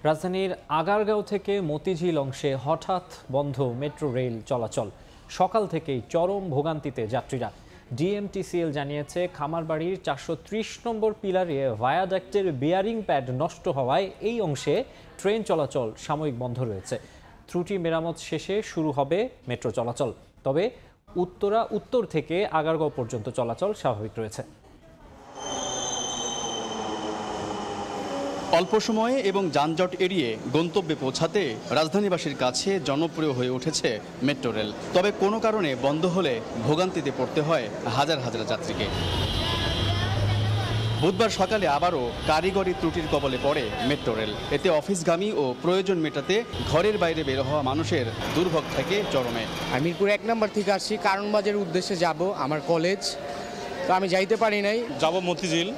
রাজধানীর আগারগাঁও থেকে মতিঝিল অংশে হঠাৎ বন্ধ মেট্রো রেল চলাচল। সকাল থেকেই চরম ভোগান্তিতে যাত্রীরা। ডিএমটিসিএল জানিয়েছে, খামারবাড়ির 430 নম্বর পিলারে ভায়াডাক্টের বিয়ারিং প্যাড নষ্ট হওয়ায় এই অংশে ট্রেন চলাচল সাময়িক বন্ধ রয়েছে। ত্রুটি মেরামত শেষে শুরু হবে মেট্রো চলাচল। তবে উত্তর থেকে আগারগাঁও পর্যন্ত চলাচল স্বাভাবিক রয়েছে। অল্প সময়ে এবং যানজট এড়িয়ে গন্তব্যে পৌঁছাতে রাজধানীবাসীর কাছে জনপ্রিয় হয়ে উঠেছে মেট্রো রেল। তবে কোনো কারণে বন্ধ হলে ভোগান্তিতে পড়তে হয় হাজার হাজার যাত্রীকে। বুধবার সকালে আবারও কারিগরি ত্রুটির কবলে পড়ে মেট্রো রেল। এতে অফিসগামী ও প্রয়োজন মেটাতে ঘরের বাইরে বের হওয়া মানুষের দুর্ভোগ থাকে চরমে। আমি মিরপুর 1 নম্বর থেকে আসছি, কারণবাজারের উদ্দেশ্যে যাব, আমার কলেজ, তো আমি যাইতে পারি নাই। যাব মতিঝিল,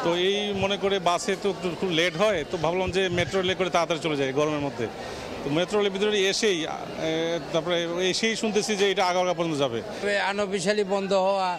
তো এই মনে করে বাসে তো খুব লেট হয়, তো ভাবলাম যে মেট্রো রেলে করে তাড়াতাড়ি চলে যায় গরমের মধ্যে। তো মেট্রো রেলের ভিতরে এসেই তারপরে শুনতেছি যে এটা আগারগাঁও পর্যন্ত যাবে। আনঅফিশিয়ালি বন্ধ হওয়া,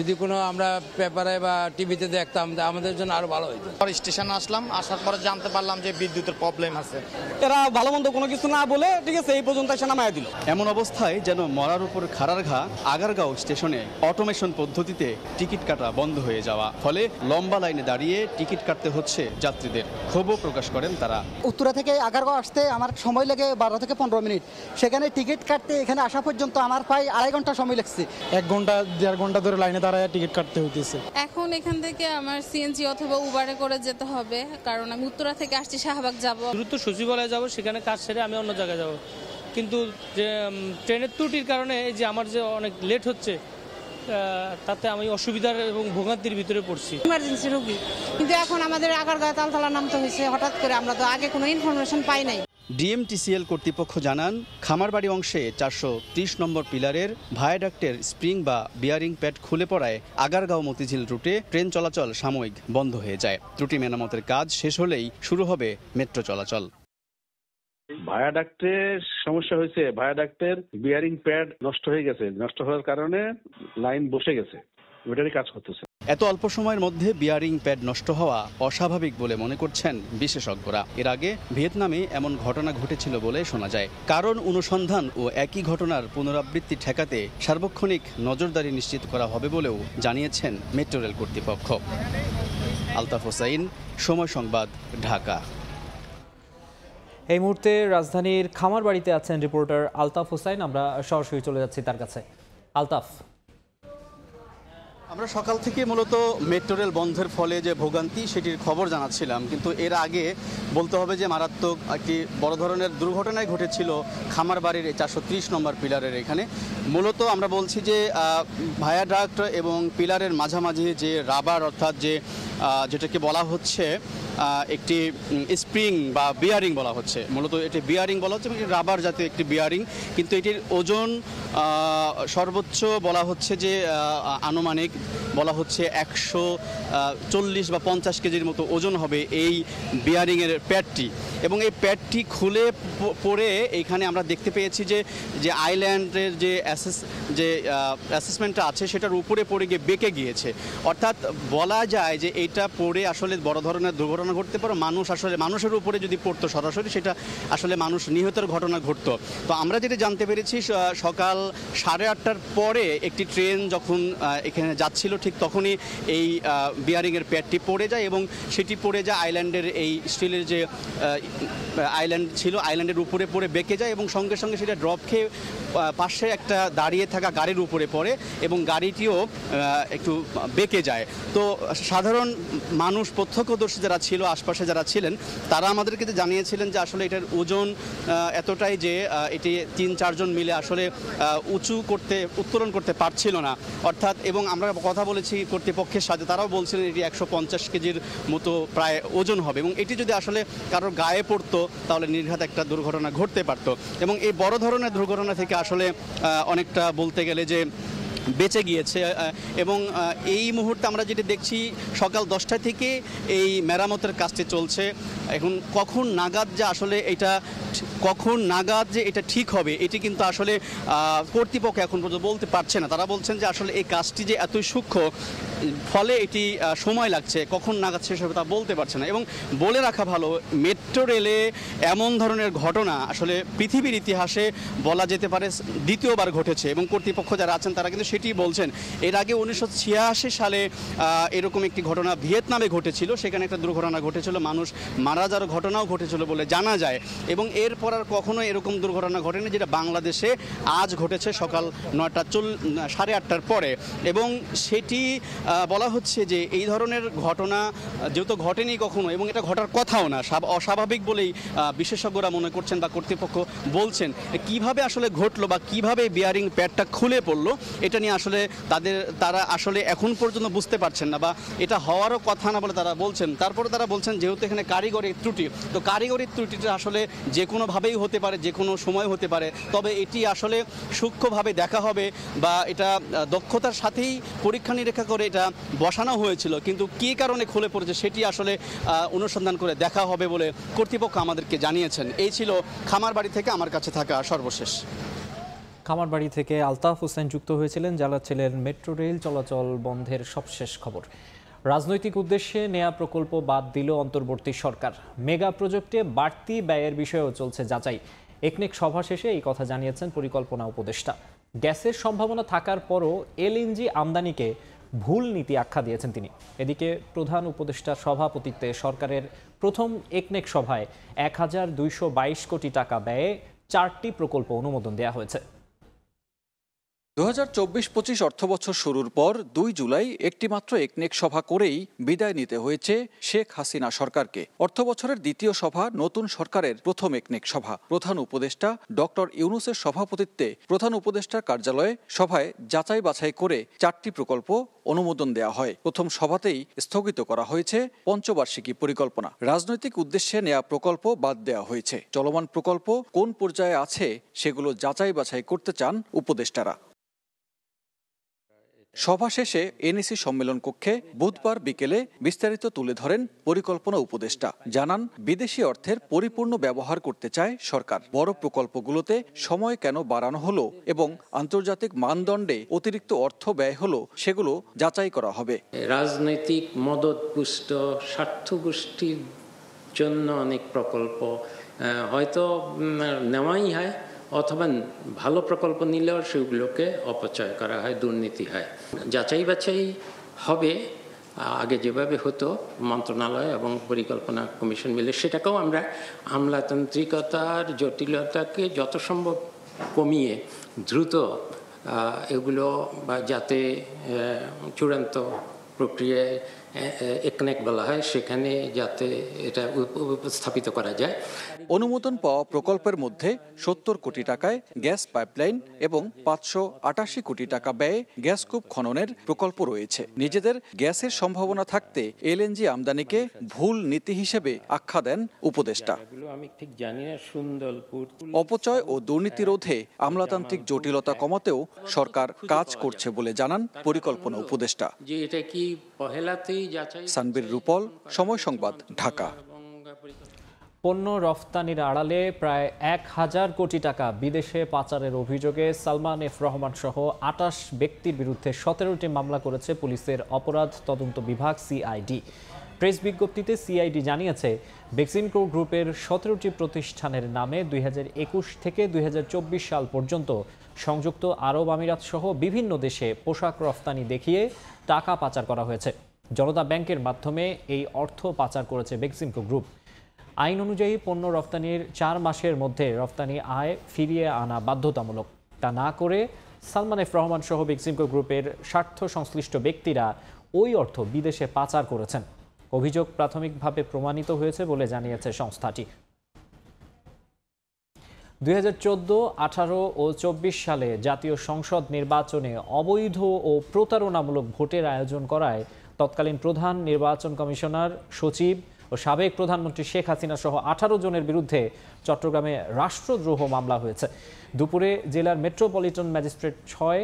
যদি কোনো আমরা পেপারে বা টিভিতে দেখতাম আমাদের জন্য আরো ভালো হতো। স্টেশনে আসলাম, আসার পরে জানতে পারলাম যে বিদ্যুতের প্রবলেম আছে। এরা ভালো মন্দ কোনো কিছু না বলে ঠিক আছে এই পর্যন্ত এসে নামায় দিল। এমন অবস্থায় যেন মরার উপর খাড়ার ঘা আগারগাঁও স্টেশনে অটোমেশন পদ্ধতিতে টিকিট কাটা বন্ধ হয়ে যাওয়া, ফলে লম্বা লাইনে দাঁড়িয়ে টিকিট কাটতে হচ্ছে যাত্রীদের। ক্ষোভও প্রকাশ করেন তারা। উত্তরা থেকে আগারগাঁও আসতে আমার সময় লাগে 12 থেকে 15 মিনিট। সেখানে টিকিট কাটতে এখানে আসা পর্যন্ত আমার প্রায় 2.5 ঘন্টা সময় লাগছে। 1 ঘন্টা 1.5 ঘন্টা ধরে লাইনে দাঁড়ায় টিকিট কাটতে হইতেছে। এখন এখান থেকে আমার সিএনজি অথবা উবারে করে যেতে হবে, কারণ আমি উত্তরা থেকে আসছি শাহবাগ যাব। দ্রুত সচিবালয়ে যাব, সেখানে কাজ সেরে আমি অন্য জায়গায় যাব। কিন্তু যে ট্রেনের ত্রুটির কারণে এই যে আমার যে অনেক লেট হচ্ছে, তাতে আমি অসুবিধার এবং ভোগান্তির ভিতরে পড়ছি। ইমার্জেন্সি রোগী, কিন্তু এখন আমাদের আগারগাঁও তালতলা নামতে হয়েছে হঠাৎ করে, আমরা তো আগে কোনো ইনফরমেশন পাই নাই। ডিএমটিসিএল কর্তৃপক্ষ জানান, খামারবাড়ি অংশে 430 নম্বর পিলারের ভায়াডাক্টের স্প্রিং বা বিয়ারিং প্যাড খুলে পড়ায় আগারগাঁও মতিঝিল রুটে ট্রেন চলাচল সাময়িক বন্ধ হয়ে যায়। ত্রুটি মেরামতের কাজ শেষ হলেই শুরু হবে মেট্রো চলাচল। ভায়াডাক্টের সমস্যা হয়েছে, ভায়াডাক্টের বিয়ারিং প্যাড নষ্ট হয়ে গেছে। নষ্ট হওয়ার কারণে লাইন বসে গেছে, ওইটারই কাজ করতেছে। এত অল্প সময়ের মধ্যে বিয়ারিং প্যাড নষ্ট হওয়া অস্বাভাবিক বলে মনে করছেন বিশেষজ্ঞরা। এর আগে ভিয়েতনামে এমন ঘটনা ঘটেছিল বলে শোনা যায়। কারণ অনুসন্ধান ও একই ঘটনার পুনরাবৃত্তি ঠেকাতে সার্বক্ষণিক নজরদারি নিশ্চিত করা হবে বলেও জানিয়েছেন মেট্রো রেল কর্তৃপক্ষ। আলতাফ হোসাইন, সময় সংবাদ, ঢাকা। এই মুহূর্তে রাজধানীর খামারবাড়িতে আছেন রিপোর্টার আলতাফ হোসাইন। আমরা সরাসরি চলে যাচ্ছি তার কাছে। আলতাফ, আমরা সকাল থেকে মূলত মেট্রো রেল বন্ধের ফলে যে ভোগান্তি সেটির খবর জানাচ্ছিলাম, কিন্তু এর আগে বলতে হবে যে মারাত্মক একটি বড় ধরনের দুর্ঘটনায় ঘটেছিল খামারবাড়ির 430 নম্বর পিলারের এখানে। মূলত আমরা বলছি যে ভায়াডাক্ট এবং পিলারের মাঝামাঝি যে রাবার, অর্থাৎ যেটাকে বলা হচ্ছে একটি স্প্রিং বা বিয়ারিং বলা হচ্ছে, মূলত এটি বিয়ারিং বলা হচ্ছে, রাবার জাতীয় একটি বিয়ারিং, কিন্তু এটির ওজন সর্বোচ্চ বলা হচ্ছে যে আনুমানিক বলা হচ্ছে 140 বা 50 কেজির মতো ওজন হবে এই বিয়ারিংয়ের প্যাডটি। এবং এই প্যাডটি খুলে পড়ে এইখানে আমরা দেখতে পেয়েছি যে আইল্যান্ডের যে অ্যাসেসমেন্টটা আছে সেটার উপরে পড়ে গিয়ে বেঁকে গিয়েছে। অর্থাৎ বলা যায় যে এইটা পড়ে আসলে বড় ধরনের দুর্ঘটনা ঘটতে পারে। মানুষের উপরে যদি পড়তো সরাসরি, সেটা আসলে মানুষ নিহতের ঘটনা ঘটতো। তো আমরা যেটা জানতে পেরেছি, সকাল 8:30টার পরে একটি ট্রেন যখন এখানে যাচ্ছিল, ঠিক তখনই এই বিয়ারিংয়ের প্যাডটি পড়ে যায় এবং সেটি পড়ে যায় আইল্যান্ডের এই স্টিলের যে আইল্যান্ড ছিল, আইল্যান্ডের উপরে পড়ে বেঁকে যায় এবং সঙ্গে সঙ্গে সেটা ড্রপ খেয়ে পাশে একটা দাঁড়িয়ে থাকা গাড়ির উপরে পড়ে এবং গাড়িটিও একটু বেঁকে যায়। তো সাধারণ মানুষ, প্রত্যক্ষদর্শী যারা ছিল, আশপাশে যারা ছিলেন, তারা আমাদেরকে জানিয়েছিলেন যে আসলে এটার ওজন এতটাই যে এটি 3-4 জন মিলে আসলে উত্তোলন করতে পারছিল না। অর্থাৎ, এবং আমরা কথা বলেছি কর্তৃপক্ষের সাথে, তারাও বলছিলেন এটি 150 কেজির মতো প্রায় ওজন হবে এবং এটি যদি আসলে কারোর গায়ে পড়তো তাহলে নির্ঘাত একটা দুর্ঘটনা ঘটতে পারত। এবং এই বড় ধরনের দুর্ঘটনা থেকে আসলে অনেকটা বলতে গেলে যে বেঁচে গিয়েছে। এবং এই মুহূর্তে আমরা যেটা দেখছি, সকাল 10টা থেকে এই মেরামতের কাজটি চলছে। এখন কখন নাগাদ যে আসলে এটা কখন নাগাদ যে এটা ঠিক হবে এটি কিন্তু আসলে কর্তৃপক্ষ এখন পর্যন্ত বলতে পারছে না। তারা বলছেন যে আসলে এই কাজটি যে এতই সূক্ষ্ম, ফলে এটি সময় লাগছে, কখন নাগাদ শেষ হবে তা বলতে পারছে না। এবং বলে রাখা ভালো, মেট্রো রেলে এমন ধরনের ঘটনা আসলে পৃথিবীর ইতিহাসে বলা যেতে পারে দ্বিতীয়বার ঘটেছে, এবং কর্তৃপক্ষ যারা আছেন তারা কিন্তু সেটি বলছেন। এর আগে 1986 সালে এরকম একটি ঘটনা ভিয়েতনামে ঘটেছিল, সেখানে একটা দুর্ঘটনা ঘটেছিল, মানুষ মারা যাওয়ার ঘটনাও ঘটেছিল বলে জানা যায়। এবং এরপর আর কখনো এরকম দুর্ঘটনা ঘটেনি যেটা বাংলাদেশে আজ ঘটেছে সকাল 9:30 পরে। এবং সেটি বলা হচ্ছে যে এই ধরনের ঘটনা যেহেতু ঘটেনি কখনো, এবং এটা ঘটার কথাও না, অস্বাভাবিক বলেই বিশেষজ্ঞরা মনে করছেন বা কর্তৃপক্ষ বলছেন। কিভাবে আসলে ঘটলো বা কিভাবে বিয়ারিং প্যাডটা খুলে পড়লো এটা নিয়ে আসলে তারা আসলে এখন পর্যন্ত বুঝতে পারছেন না, বা এটা হওয়ারও কথা না বলে তারা বলছেন। তারপরে তারা বলছেন যেহেতু এখানে কারিগরি ত্রুটি, তো কারিগরি ত্রুটিটা আসলে যে কোনোভাবেই হতে পারে, যে কোনো সময় হতে পারে, তবে এটি আসলে সূক্ষ্মভাবে দেখা হবে বা এটা দক্ষতার সাথেই পরীক্ষা নিরীক্ষা করে এটা বসানো হয়েছিল, কিন্তু কী কারণে খুলে পড়েছে সেটি আসলে অনুসন্ধান করে দেখা হবে বলে কর্তৃপক্ষ আমাদেরকে জানিয়েছেন। এই ছিল খামারবাড়ি থেকে আমার কাছে থাকা সর্বশেষ। খামারবাড়ি থেকে আলতাফ হোসেন যুক্ত হয়েছিলেন, জানাচ্ছিলেন মেট্রো রেল চলাচল বন্ধের সবশেষ খবর। রাজনৈতিক উদ্দেশ্যে নেয়া প্রকল্প বাদ দিল অন্তর্বর্তী সরকার। মেগা প্রজেক্টে বাড়তি ব্যয়ের বিষয়েও চলছে যাচাই। একনেক সভা শেষে এই কথা জানিয়েছেন পরিকল্পনা উপদেষ্টা। গ্যাসের সম্ভাবনা থাকার পরও এলএনজি আমদানিকে ভুল নীতি আখ্যা দিয়েছেন তিনি। এদিকে প্রধান উপদেষ্টার সভাপতিত্বে সরকারের প্রথম একনেক সভায় 1222 কোটি টাকা ব্যয়ে 4টি প্রকল্প অনুমোদন দেওয়া হয়েছে। 2024-25 অর্থবছর শুরুর পর 2 জুলাই একটি মাত্র একনেক সভা করেই বিদায় নিতে হয়েছে শেখ হাসিনা সরকারকে। অর্থবছরের দ্বিতীয় সভা নতুন সরকারের প্রথম একনেক সভা। প্রধান উপদেষ্টা ডক্টর ইউনূসের সভাপতিত্বে প্রধান উপদেষ্টার কার্যালয়ে সভায় যাচাই বাছাই করে 4টি প্রকল্প অনুমোদন দেওয়া হয়। প্রথম সভাতেই স্থগিত করা হয়েছে পঞ্চবার্ষিকী পরিকল্পনা। রাজনৈতিক উদ্দেশ্যে নেওয়া প্রকল্প বাদ দেওয়া হয়েছে। চলমান প্রকল্প কোন পর্যায়ে আছে সেগুলো যাচাই বাছাই করতে চান উপদেষ্টারা। সভা শেষে এনএসি সম্মেলন কক্ষে বুধবার বিকেলে বিস্তারিত তুলে ধরেন পরিকল্পনা উপদেষ্টা। জানান, বিদেশি অর্থের পরিপূর্ণ ব্যবহার করতে চায় সরকার। বড় প্রকল্পগুলোতে সময় কেন বাড়ানো হলো এবং আন্তর্জাতিক মানদণ্ডে অতিরিক্ত অর্থ ব্যয় হলো সেগুলো যাচাই করা হবে। রাজনৈতিক মদতপুষ্ট স্বার্থগোষ্ঠীর জন্য অনেক প্রকল্প হয়তো নেওয়াই হয়, অথবা ভালো প্রকল্প নিলেও সেগুলোকে অপচয় করা হয়, দুর্নীতি হয়। যাচাই বাছাই হবে আগে যেভাবে হতো মন্ত্রণালয় এবং পরিকল্পনা কমিশন মিলে, সেটাকেও আমরা আমলাতান্ত্রিকতার জটিলতাকে যত সম্ভব কমিয়ে দ্রুত এগুলো বা যাতে চূড়ান্ত প্রক্রিয়ায় একনেক বলা হয় সেখানে যাতে এটা উপস্থাপিত করা যায়। অনুমোদন পাওয়া প্রকল্পের মধ্যে 70 কোটি টাকায় গ্যাস পাইপলাইন এবং 588 কোটি টাকা ব্যয়ে গ্যাসকূপ খননের প্রকল্প রয়েছে। নিজেদের গ্যাসের সম্ভাবনা থাকতে এলএনজি আমদানিকে ভুল নীতি হিসেবে আখ্যা দেন উপদেষ্টা। অপচয় ও দুর্নীতি রোধে আমলাতান্ত্রিক জটিলতা কমাতেও সরকার কাজ করছে বলে জানান পরিকল্পনা উপদেষ্টা। সানবীর রূপল, সময় সংবাদ, ঢাকা। পণ্য রফতানির আড়ালে প্রায় 1000 কোটি টাকা বিদেশে পাচারের অভিযোগে সালমান এফ রহমান সহ 28 ব্যক্তির বিরুদ্ধে 17টি মামলা করেছে পুলিশের অপরাধ তদন্ত বিভাগ সিআইডি। প্রেস বিজ্ঞপ্তিতে সিআইডি জানিয়েছে, বেক্সিমকো গ্রুপের 17টি প্রতিষ্ঠানের নামে 2021 থেকে 2024 সাল পর্যন্ত সংযুক্ত আরব আমিরাত সহ বিভিন্ন দেশে পোশাক রফতানি দেখিয়ে টাকা পাচার করা হয়েছে। জনতা ব্যাংকের মাধ্যমে এই অর্থ পাচার করেছে বেক্সিমকো গ্রুপ। আইন অনুযায়ী পণ্য রফতানির 4 মাসের মধ্যে রফতানি আয় ফিরিয়ে আনা বাধ্যতামূলক। তা না করে সালমান এফ রহমান সহ বেক্সিমকো গ্রুপের স্বার্থ সংশ্লিষ্ট ব্যক্তিরা ওই অর্থ বিদেশে পাচার করেছেন। অভিযোগ প্রাথমিকভাবে প্রমাণিত হয়েছে বলে জানিয়েছে সংস্থাটি। 2014, 18 ও 24 সালে জাতীয় সংসদ নির্বাচনে অবৈধ ও প্রতারণামূলক ভোটের আয়োজন করায় তৎকালীন প্রধান নির্বাচন কমিশনার, সচিব ও সাবেক প্রধানমন্ত্রী শেখ হাসিনা সহ 18 জনের বিরুদ্ধে চট্টগ্রামে রাষ্ট্রদ্রোহ মামলা হয়েছে। দুপুরে জেলার মেট্রোপলিটন ম্যাজিস্ট্রেট 6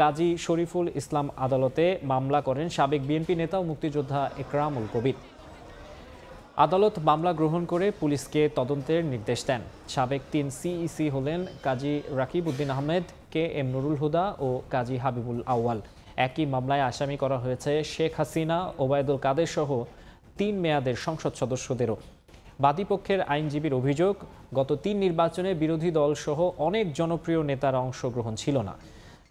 কাজী শরীফুল ইসলাম আদালতে মামলা করেন সাবেক বিএনপি নেতা ও মুক্তিযোদ্ধা একরামুল কবির। আদালত মামলা গ্রহণ করে পুলিশকে তদন্তের নির্দেশ দেন। সাবেক 3 সিইসি হলেন কাজী রাকিব উদ্দিন আহমেদ, কে এম নুরুল হুদা ও কাজী হাবিবুল আউয়াল। একই মামলায় আসামি করা হয়েছে শেখ হাসিনা, ওবায়দুল কাদের সহ 3 মেয়াদের সংসদ সদস্যদেরও। বাদীপক্ষের আইনজীবীর অভিযোগ, গত 3 নির্বাচনে বিরোধী দল সহ অনেক জনপ্রিয় নেতার অংশগ্রহণ ছিল না।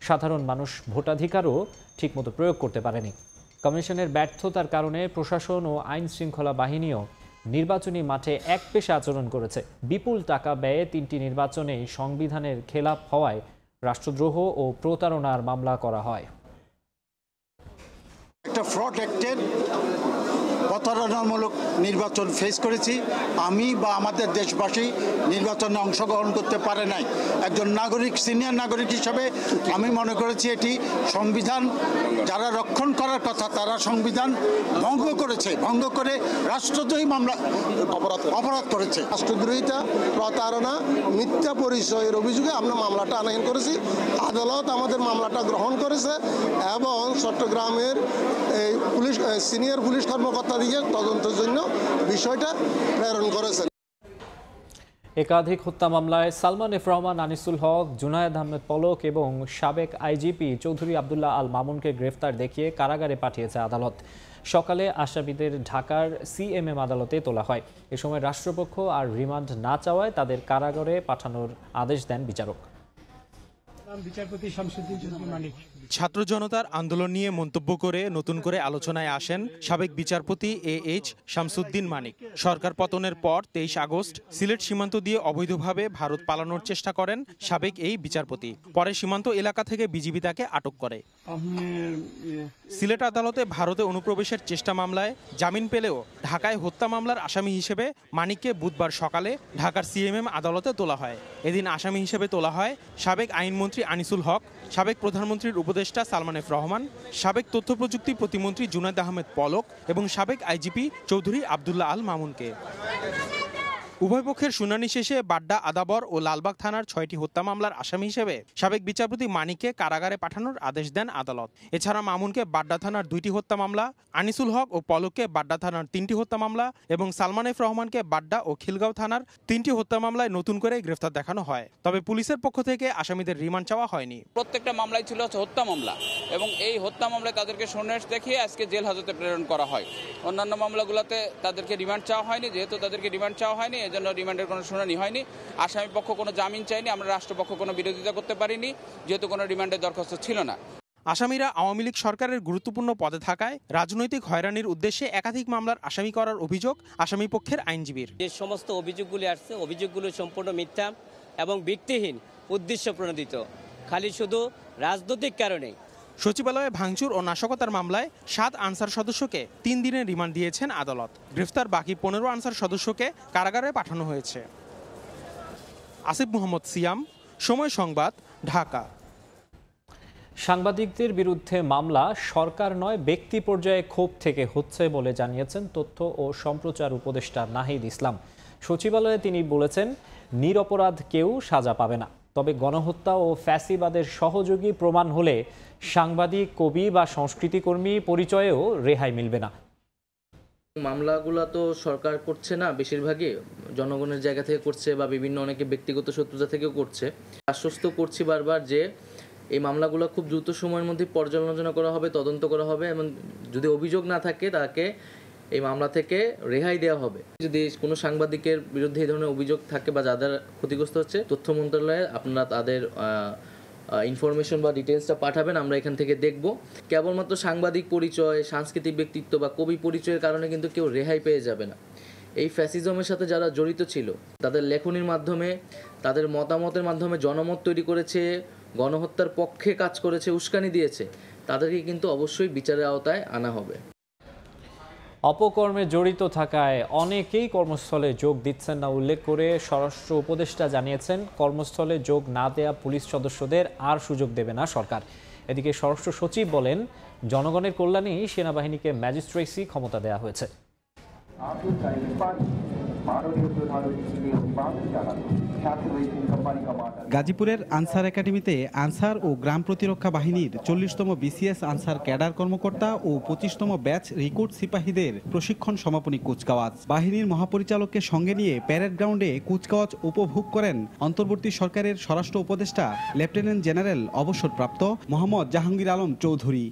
সাধারণ মানুষ ভোটাধিকারও ঠিকমতো প্রয়োগ করতে পারেনি। কমিশনের ব্যর্থতার কারণে প্রশাসন ও আইন শৃঙ্খলা বাহিনীও নির্বাচনী মাঠে একপেশে আচরণ করেছে। বিপুল টাকা ব্যয়ে 3টি নির্বাচনেই সংবিধানের খেলাপ হওয়ায় রাষ্ট্রদ্রোহ ও প্রতারণার মামলা করা হয়। একটা ফ্রড অ্যাক্টের প্রতারণামূলক নির্বাচন ফেস করেছি আমি বা আমাদের দেশবাসী নির্বাচনে অংশগ্রহণ করতে পারে নাই। একজন নাগরিক, সিনিয়র নাগরিক হিসাবে আমি মনে করেছি এটি সংবিধান যারা রক্ষণ করার কথা তারা সংবিধান ভঙ্গ করেছে, ভঙ্গ করে রাষ্ট্রদ্রোহী মামলা অপরাধ করেছে। রাষ্ট্রদ্রোহিতা, প্রতারণা, মিথ্যা পরিচয়ের অভিযোগে আমরা মামলাটা আনয়ন করেছি। আদালত আমাদের মামলাটা গ্রহণ করেছে এবং চট্টগ্রামের এই পুলিশ সিনিয়র পুলিশ কর্মকর্তা দিয়ে তদন্তের জন্য বিষয়টা প্রেরণ করেছেন। একাধিক হত্যা মামলায় সালমান এফ রহমান, আনিসুল হক, জুনায়েদ আহমেদ পলক এবং সাবেক আইজিপি চৌধুরী আবদুল্লাহ আল মামুনকে গ্রেফতার দেখিয়ে কারাগারে পাঠিয়েছে আদালত। সকালে আসামিদের ঢাকার সিএমএম আদালতে তোলা হয়। এ সময় রাষ্ট্রপক্ষ আর রিমান্ড না চাওয়ায় তাদের কারাগারে পাঠানোর আদেশ দেন বিচারক। বিচারপতি শামসুদ্দিন মানিক। ছাত্র জনতার আন্দোলন নিয়ে মন্তব্য করে নতুন করে আলোচনায় আসেন সাবেক বিচারপতি এইচ শামসুদ্দিন মানিক। সরকার পতনের পর 23 আগস্ট সিলেট সীমান্ত দিয়ে অবৈধভাবে ভারত পালানোর চেষ্টা করেন সাবেক এই বিচারপতি। পরে সীমান্ত এলাকা থেকে বিজিবি তাকে আটক করে। সিলেট আদালতে ভারতে অনুপ্রবেশের চেষ্টা মামলায় জামিন পেলেও ঢাকায় হত্যা মামলার আসামি হিসেবে মানিককে বুধবার সকালে ঢাকার সিএমএম আদালতে তোলা হয়। এদিন আসামি হিসেবে তোলা হয় সাবেক আইনমন্ত্রী আনিসুল হক, সাবেক প্রধানমন্ত্রীর উপদেষ্টা সালমান এফ রহমান, সাবেক তথ্য প্রযুক্তি প্রতিমন্ত্রী জুনায়েদ আহমেদ পলক এবং সাবেক আইজিপি চৌধুরী আবদুল্লাহ আল মামুনকে। উভয় পক্ষের শুনানি শেষে বাড্ডা, আদাবর ও লালবাগ থানার 6টি হত্যা মামলার আসামি হিসেবে সাবেক বিচারপতি মানিককে কারাগারে পাঠানোর আদেশ দেন আদালত। এছাড়া মামুনকে বাড্ডা থানার 2টি হত্যা মামলা, আনিসুল হক ও পলককে বাড্ডা থানার 3টি হত্যা মামলা এবং সালমান এফ রহমানকে বাড্ডা ও খিলগাঁও থানার 3টি হত্যা মামলায় নতুন করে গ্রেফতার দেখানো হয়। তবে পুলিশের পক্ষ থেকে আসামিদের রিমান্ড চাওয়া হয়নি। প্রত্যেকটা মামলায় ছিল হত্যা মামলা এবং এই হত্যা মামলায় তাদেরকে সন্ন্যাস দেখিয়ে আজকে জেল হাজতে প্রেরণ করা হয়। অন্যান্য মামলাগুলোতে তাদেরকে রিমান্ড চাওয়া হয়নি। যেহেতু তাদেরকে রিমান্ড চাওয়া হয়নি, এজন্য রিমান্ডের কোনো শুনানি হয়নি। আসামি পক্ষ কোনো জামিন চাইনি, আমরা রাষ্ট্রপক্ষ কোনো বিরোধিতা করতে পারিনি, যেহেতু কোনো রিমান্ডের দরখাস্ত ছিল না। আসামিরা আওয়ামী লীগ সরকারের গুরুত্বপূর্ণ পদে থাকায় রাজনৈতিক হয়রানির উদ্দেশ্যে একাধিক মামলার আসামি করার অভিযোগ আসামি পক্ষের আইনজীবীর। যে সমস্ত অভিযোগগুলি আসছে, অভিযোগগুলো সম্পূর্ণ মিথ্যা এবং ভিত্তিহীন, উদ্দেশ্য প্রণোদিত, খালি শুধু রাজনৈতিক কারণে। সচিবালয়ে ভাঙচুর ও নাশকতার মামলায় 7 আনসার সদস্যকে 3 দিনের রিমান্ড দিয়েছেন আদালত। গ্রেফতার বাকি 15 আনসার সদস্যকে কারাগারে পাঠানো হয়েছে। আসিফ মোহাম্মদ সিয়াম, সময় সংবাদ, ঢাকা। সাংবাদিকদের বিরুদ্ধে মামলা সরকার নয় ব্যক্তি পর্যায়ে ক্ষোভ থেকে হচ্ছে বলে জানিয়েছেন তথ্য ও সম্প্রচার উপদেষ্টা নাহিদ ইসলাম। সচিবালয়ে তিনি বলেছেন, নিরপরাধ কেউ সাজা পাবে না, তবে গণহত্যা ও ফ্যাসিবাদের সহযোগী প্রমাণ হলে সাংবাদিক, কবি বা সংস্কৃতিকর্মী পরিচয়েও রেহাই মিলবে না। মামলাগুলো তো সরকার করছে না, বেশিরভাগই জনগণের জায়গা থেকে করছে বা বিভিন্ন অনেকে ব্যক্তিগত শত্রুতা থেকেও করছে। আশ্বস্ত করছি বারবার যে এই মামলাগুলো খুব দ্রুত সময়ের মধ্যে পর্যালোচনা করা হবে, তদন্ত করা হবে এবং যদি অভিযোগ না থাকে তাকে এই মামলা থেকে রেহাই দেওয়া হবে। যদি কোনো সাংবাদিকের বিরুদ্ধে এই ধরনের অভিযোগ থাকে বা যাদের ক্ষতিগ্রস্ত হচ্ছে, তথ্য মন্ত্রণালয়ে আপনারা তাদের ইনফরমেশন বা ডিটেলসটা পাঠাবেন, আমরা এখান থেকে দেখব। কেবলমাত্র সাংবাদিক পরিচয়, সাংস্কৃতিক ব্যক্তিত্ব বা কবি পরিচয়ের কারণে কিন্তু কেউ রেহাই পেয়ে যাবে না। এই ফ্যাসিজমের সাথে যারা জড়িত ছিল, তাদের লেখনীর মাধ্যমে, তাদের মতামতের মাধ্যমে জনমত তৈরি করেছে, গণহত্যার পক্ষে কাজ করেছে, উস্কানি দিয়েছে, তাদেরকে কিন্তু অবশ্যই বিচারের আওতায় আনা হবে। অপকর্মে জড়িত থাকায় অনেকেই কর্মস্থলে যোগ দিচ্ছেন না উল্লেখ করে স্বরাষ্ট্র উপদেষ্টা জানিয়েছেন, কর্মস্থলে যোগ না দেয়া পুলিশ সদস্যদের আর সুযোগ দেবে না সরকার। এদিকে স্বরাষ্ট্র সচিব বলেন, জনগণের কল্যাণেই সেনাবাহিনীকে ম্যাজিস্ট্রেসি ক্ষমতা দেওয়া হয়েছে। গাজীপুরের আনসার একাডেমিতে আনসার ও গ্রাম প্রতিরক্ষা বাহিনীর 40তম বিসিএস আনসার ক্যাডার কর্মকর্তা ও 25তম ব্যাচ রিক্রুট সিপাহীদের প্রশিক্ষণ সমাপনী কুচকাওয়াজ। বাহিনীর মহাপরিচালককে সঙ্গে নিয়ে প্যারেড গ্রাউন্ডে কুচকাওয়াজ উপভোগ করেন অন্তর্বর্তী সরকারের স্বরাষ্ট্র উপদেষ্টা লেফটেন্যান্ট জেনারেল অবসরপ্রাপ্ত মোহাম্মদ জাহাঙ্গীর আলম চৌধুরী।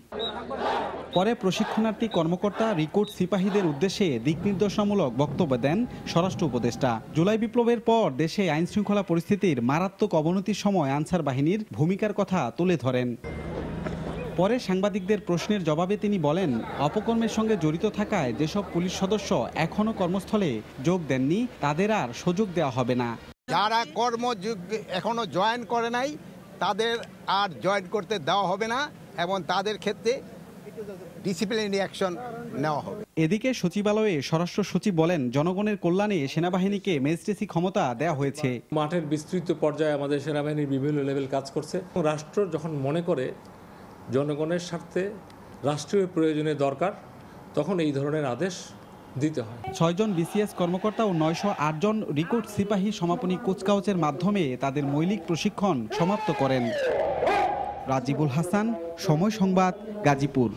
পরে প্রশিক্ষণার্থী কর্মকর্তা রিক্রুট সিপাহীদের উদ্দেশ্যে দিক নির্দেশনামূলক বক্তব্য দেন স্বরাষ্ট্র উপদেষ্টা। জুলাই বিপ্লবের পর দেশে আইনশৃঙ্খলা পরিস্থিতির মারাত্মক অবনতির সময় আনসার বাহিনীর ভূমিকার কথা তুলে ধরেন। পরে সাংবাদিকদের প্রশ্নের জবাবে তিনি বলেন, অপকর্মের সঙ্গে জড়িত থাকায় যেসব পুলিশ সদস্য এখনও কর্মস্থলে যোগ দেননি তাদের আর সুযোগ দেওয়া হবে না। যারা কর্মযোগ এখনো জয়েন করে নাই তাদের আর জয়েন করতে দেওয়া হবে না এবং তাদের ক্ষেত্রে ডিসিপ্লিনারি অ্যাকশন নেওয়া হবে। এদিকে সচিবালয়ে স্বরাষ্ট্র সচিব বলেন, জনগণের কল্যাণে সেনাবাহিনীকে ম্যাজিস্ট্রেসি ক্ষমতা দেওয়া হয়েছে। মাঠের বিস্তৃত পর্যায়ে আমাদের সেনাবাহিনীর বিভিন্ন লেভেল কাজ করছে। রাষ্ট্র যখন মনে করে জনগণের স্বার্থে রাষ্ট্রীয় প্রয়োজনে দরকার, তখন এই ধরনের আদেশ দিতে হয়। 6 জন বিসিএস কর্মকর্তা ও 908 জন রিক্রুট সিপাহী সমাপনী কুচকাওয়াজের মাধ্যমে তাদের মৌলিক প্রশিক্ষণ সমাপ্ত করেন। রাজিবুল হাসান, সময় সংবাদ, গাজীপুর।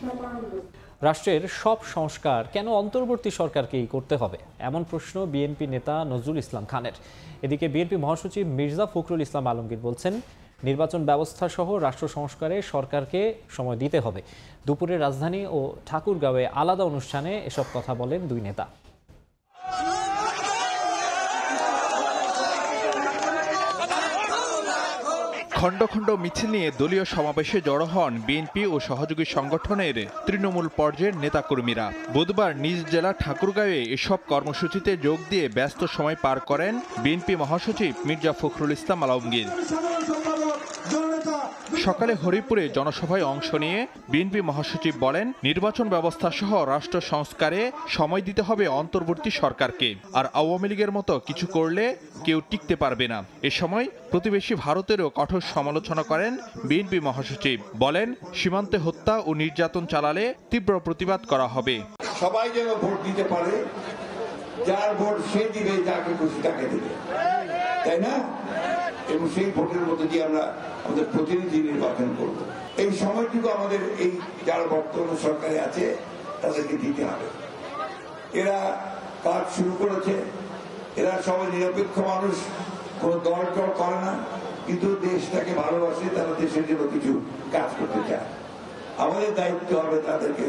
রাষ্ট্রের সব সংস্কার কেন অন্তর্বর্তী সরকারকেই করতে হবে, এমন প্রশ্ন বিএনপি নেতা নজরুল ইসলাম খানের। এদিকে বিএনপি মহাসচিব মির্জা ফখরুল ইসলাম আলমগীর বলছেন, নির্বাচন ব্যবস্থা সহ রাষ্ট্র সংস্কারে সরকারকে সময় দিতে হবে। দুপুরে রাজধানী ও ঠাকুরগাঁওয়ে আলাদা অনুষ্ঠানে এসব কথা বলেন দুই নেতা। খণ্ড খণ্ড মিছিল নিয়ে দলীয় সমাবেশে জড়ো হন বিএনপি ও সহযোগী সংগঠনের তৃণমূল পর্যায়ের নেতাকর্মীরা। বুধবার নিজ জেলা ঠাকুরগাঁওয়ে এসব কর্মসূচিতে যোগ দিয়ে ব্যস্ত সময় পার করেন বিএনপি মহাসচিব মির্জা ফখরুল ইসলাম আলমগীর। সকালে হরিপুরে জনসভায় অংশ নিয়ে বিএনপি মহাসচিব বলেন, নির্বাচন ব্যবস্থা সহ রাষ্ট্র সংস্কারে সময় দিতে হবে অন্তর্বর্তী সরকারকে, আর আওয়ামী লীগের মতো কিছু করলে কেউ টিকতে পারবে না। এ সময় প্রতিবেশী ভারতেরও কঠোর সমালোচনা করেন বিএনপি মহাসচিব। বলেন, সীমান্তে হত্যা ও নির্যাতন চালালে তীব্র প্রতিবাদ করা হবে। সবাই যেন ভোট দিতে পারে, যার ভোট সে দিবে, যাকে খুশি তাকে দিবে, তাই না? এবং সেই ভোটের মধ্যে দিয়ে আমরা আমাদের প্রতিনিধি নির্বাচন করব। এই সময়টুকু আমাদের এই যারা বর্তমান সরকারে আছে তাদেরকে দিতে হবে। এরা কাজ শুরু করেছে, এরা সবাই নিরপেক্ষ মানুষ, কোনো দল টল করে না, কিন্তু দেশটাকে ভালোবাসে, তারা দেশের জন্য কিছু কাজ করতে চায়। আমাদের দায়িত্ব হবে তাদেরকে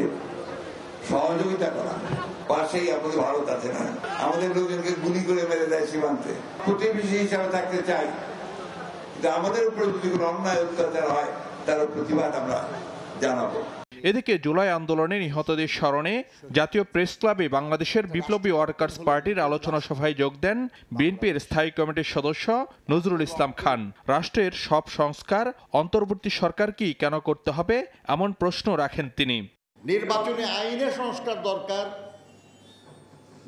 সহযোগিতা করা। পাশেই আমাদের ভারত আছে না, আমাদের লোকজনকে গুলি করে মেরে দেয় সীমান্তে। প্রতিবেশী হিসাবে থাকতে চাই, কিন্তু আমাদের উপরে যদি কোনো অন্যায় অত্যাচার হয় তার প্রতিবাদ আমরা জানাবো। এদিকে জুলাই আন্দোলনে নিহতদের স্মরণে জাতীয় প্রেস ক্লাবে বাংলাদেশের বিপ্লবী ওয়ার্কার্স পার্টির আলোচনা সভায় যোগ দেন বিএনপির স্থায়ী কমিটির সদস্য নজরুল ইসলাম খান। রাষ্ট্রের সব সংস্কার অন্তর্বর্তী সরকারকেই কেন করতে হবে, এমন প্রশ্ন রাখেন তিনি। নির্বাচনী আইনে সংস্কার দরকার,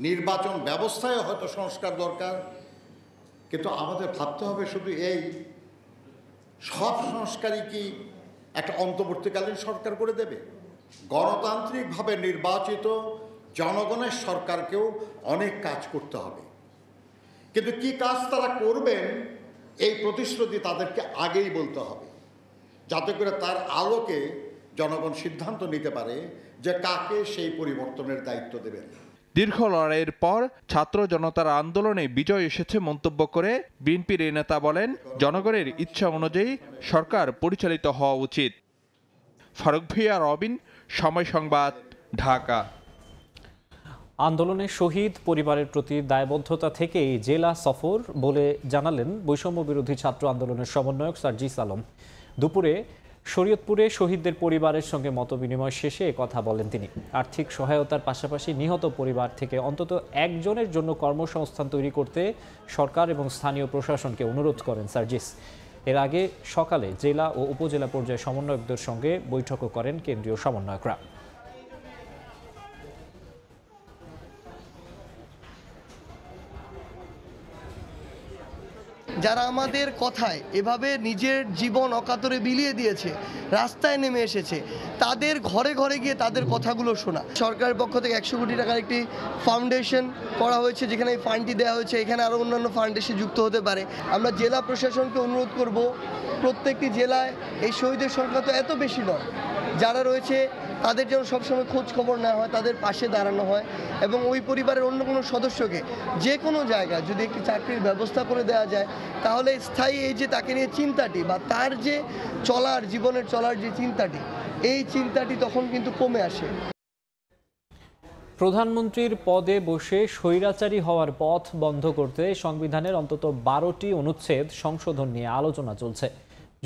নির্বাচন ব্যবস্থায় হয়তো সংস্কার দরকার, কিন্তু আমাদের ভাবতে হবে শুধু এই সব সংস্কারই কি একটা অন্তর্বর্তীকালীন সরকার করে দেবে? গণতান্ত্রিকভাবে নির্বাচিত জনগণের সরকারকেও অনেক কাজ করতে হবে, কিন্তু কি কাজ তারা করবেন এই প্রতিশ্রুতি তাদেরকে আগেই বলতে হবে, যাতে করে তার আলোকে জনগণ সিদ্ধান্ত নিতে পারে যে কাকে সেই পরিবর্তনের দায়িত্ব দেবেন। দীর্ঘ লড়াইয়ের পর ছাত্র জনতার আন্দোলনে বিজয় এসেছে মন্তব্য করে বিএনপির এই নেতা বলেন, জনগণের ইচ্ছা অনুযায়ী সরকার পরিচালিত হওয়া উচিত। ফারুক ভূঁইয়া, রবিন, সময় সংবাদ, ঢাকা। আন্দোলনে শহীদ পরিবারের প্রতি দায়বদ্ধতা থেকেই জেলা সফর বলে জানালেন বৈষম্য বিরোধী ছাত্র আন্দোলনের সমন্বয়ক সার্জিস আলম। দুপুরে শরীয়তপুরে শহীদদের পরিবারের সঙ্গে মতবিনিময় শেষে কথা বলেন তিনি। আর্থিক সহায়তার পাশাপাশি নিহত পরিবার থেকে অন্তত একজনের জন্য কর্মসংস্থান তৈরি করতে সরকার এবং স্থানীয় প্রশাসনকে অনুরোধ করেন সার্জিস। এর আগে সকালে জেলা ও উপজেলা পর্যায়ে সমন্বয়কদের সঙ্গে বৈঠকও করেন কেন্দ্রীয় সমন্বয়করা। যারা আমাদের কথায় এভাবে নিজের জীবন অকাতরে বিলিয়ে দিয়েছে, রাস্তায় নেমে এসেছে, তাদের ঘরে ঘরে গিয়ে তাদের কথাগুলো শোনা। সরকারের পক্ষ থেকে 100 কোটি টাকার একটি ফাউন্ডেশন করা হয়েছে, যেখানে এই ফান্ডটি দেওয়া হয়েছে, এখানে আরও অন্যান্য ফান্ডেশন যুক্ত হতে পারে। আমরা জেলা প্রশাসনকে অনুরোধ করব, প্রত্যেকটি জেলায় এই শহীদের সংখ্যা তো এত বেশি নয়, যারা রয়েছে তাদের যেন সবসময় খোঁজ খবর নেওয়া হয়, তাদের পাশে দাঁড়ানো হয় এবং ওই পরিবারের অন্য কোনো সদস্যকে যে কোনো জায়গায় যদি একটি চাকরির ব্যবস্থা করে দেওয়া যায়, তাহলে স্থায়ী এই যে তাকে নিয়ে চিন্তাটি বা তার যে জীবনের চলার যে চিন্তাটি, এই চিন্তাটি তখন কিন্তু কমে আসে। প্রধানমন্ত্রীর পদে বসে স্বৈরাচারী হওয়ার পথ বন্ধ করতে সংবিধানের অন্তত 12টি অনুচ্ছেদ সংশোধন নিয়ে আলোচনা চলছে।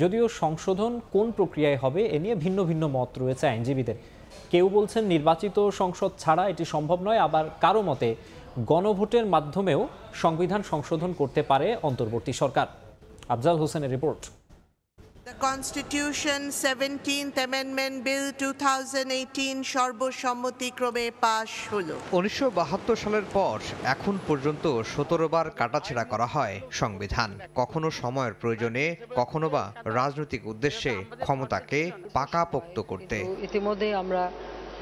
যদিও সংশোধন কোন প্রক্রিয়ায় হবে এ নিয়ে ভিন্ন ভিন্ন মত রয়েছে আইনজীবীদের। কেউ বলছেন নির্বাচিত সংসদ ছাড়া এটি সম্ভব নয়, আবার কারো মতে গণভোটের মাধ্যমেও সংবিধান সংশোধন করতে পারে অন্তর্বর্তী সরকার। আফজাল হোসেনের report. The Constitution 17th Amendment Bill 2018 সর্বসম্মতিক্রমে পাশ হলো। 1972 সালের পর এখন পর্যন্ত 17 বার কাটাছেঁড়া করা হয় সংবিধান, কখনো সময়ের প্রয়োজনে, কখনো বা রাজনৈতিক উদ্দেশ্যে ক্ষমতাকে পাকাপোক্ত করতে। ইতিমধ্যে আমরা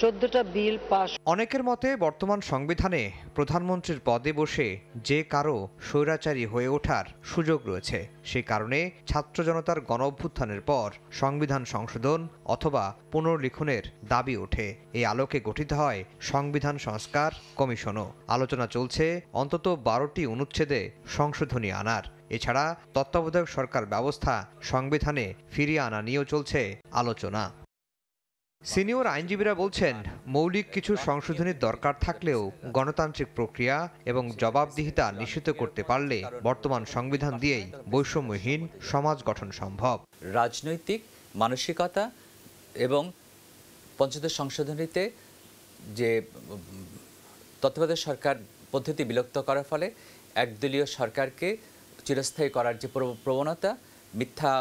14টা বিল পাস। অনেকের মতে বর্তমান সংবিধানে প্রধানমন্ত্রীর পদে বসে যে কারো স্বৈরাচারী হয়ে ওঠার সুযোগ রয়েছে। সেই কারণে ছাত্র জনতার গণঅভ্যুত্থানের পর সংবিধান সংশোধন অথবা পুনর্লিখনের দাবি ওঠে। এই আলোকে গঠিত হয় সংবিধান সংস্কার কমিশনও। আলোচনা চলছে অন্তত 12টি অনুচ্ছেদে সংশোধনী আনার। এছাড়া তত্ত্বাবধায়ক সরকার ব্যবস্থা সংবিধানে ফিরিয়ে আনা নিয়েও চলছে আলোচনা। সিনিয়র আইনজীবীরা বলছেন, মৌলিক কিছু সংশোধনীর দরকার থাকলেও গণতান্ত্রিক প্রক্রিয়া এবং জবাবদিহিতা নিশ্চিত করতে পারলে বর্তমান সংবিধান দিয়েই বৈষম্যহীন সমাজ গঠন সম্ভব। রাজনৈতিক মানসিকতা এবং পঞ্চদশ সংশোধনীতে যে তত্ত্বাবধায়ক সরকার পদ্ধতি বিলুপ্ত করার ফলে একদলীয় সরকারকে চিরস্থায়ী করার যে প্রবণতা, মিথ্যা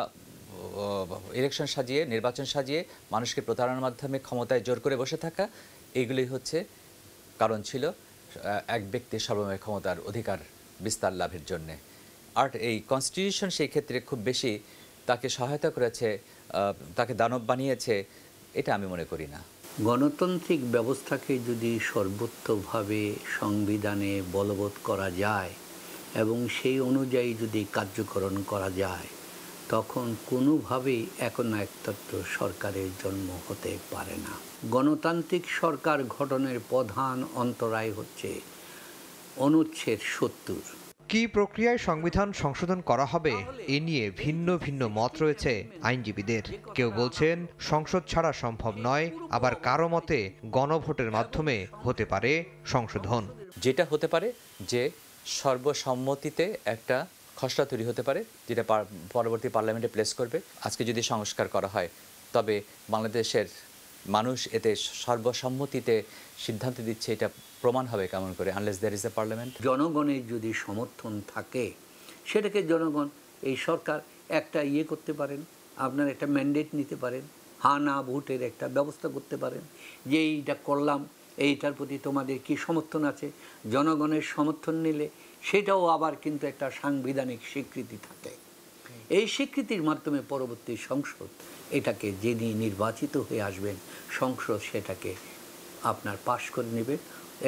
ইলেকশন সাজিয়ে, নির্বাচন সাজিয়ে মানুষকে প্রতারণার মাধ্যমে ক্ষমতায় জোর করে বসে থাকা, এইগুলি হচ্ছে কারণ ছিল এক ব্যক্তির সর্বময় ক্ষমতার অধিকার বিস্তার লাভের জন্যে। আর এই কনস্টিটিউশন সেই ক্ষেত্রে খুব বেশি তাকে সহায়তা করেছে, তাকে দানব বানিয়েছে, এটা আমি মনে করি না। গণতান্ত্রিক ব্যবস্থাকে যদি সর্বোচ্চভাবে সংবিধানে বলবৎ করা যায় এবং সেই অনুযায়ী যদি কার্যকরণ করা যায়, তখন কোনোভাবেই একনায়কতন্ত্র সরকারের জন্ম হতে পারে না। গণতান্ত্রিক সরকার গঠনের প্রধান অন্তরায় হচ্ছে অনুচ্ছেদ 70। কি প্রক্রিয়ায় সংবিধান সংশোধন করা হবে এ নিয়ে ভিন্ন ভিন্ন মত রয়েছে আইনজীবীদের। কেউ বলছেন সংসদ ছাড়া সম্ভব নয়, আবার কারো মতে গণভোটের মাধ্যমে হতে পারে সংশোধন। যেটা হতে পারে যে সর্বসম্মতিতে একটা খসড়া তৈরি হতে পারে, যেটা পরবর্তী পার্লামেন্টে প্লেস করবে। আজকে যদি সংস্কার করা হয়, তবে বাংলাদেশের মানুষ এতে সর্বসম্মতিতে সিদ্ধান্ত দিচ্ছে, এটা প্রমাণ হবে কেমন করে, unless there is a parliament. জনগণের যদি সমর্থন থাকে, সেটাকে জনগণ, এই সরকার একটা করতে পারেন, আপনার একটা ম্যান্ডেট নিতে পারেন, হা না ভোটের একটা ব্যবস্থা করতে পারেন, যে এইটা করলাম, এইটার প্রতি তোমাদের কি সমর্থন আছে। জনগণের সমর্থন নিলে সেটাও আবার কিন্তু একটা সাংবিধানিক স্বীকৃতি থাকে। এই স্বীকৃতির মাধ্যমে পরবর্তী সংসদ এটাকে যিনি নির্বাচিত হয়ে আসবেন, সংসদ সেটাকে আপনার পাশ করে নেবে,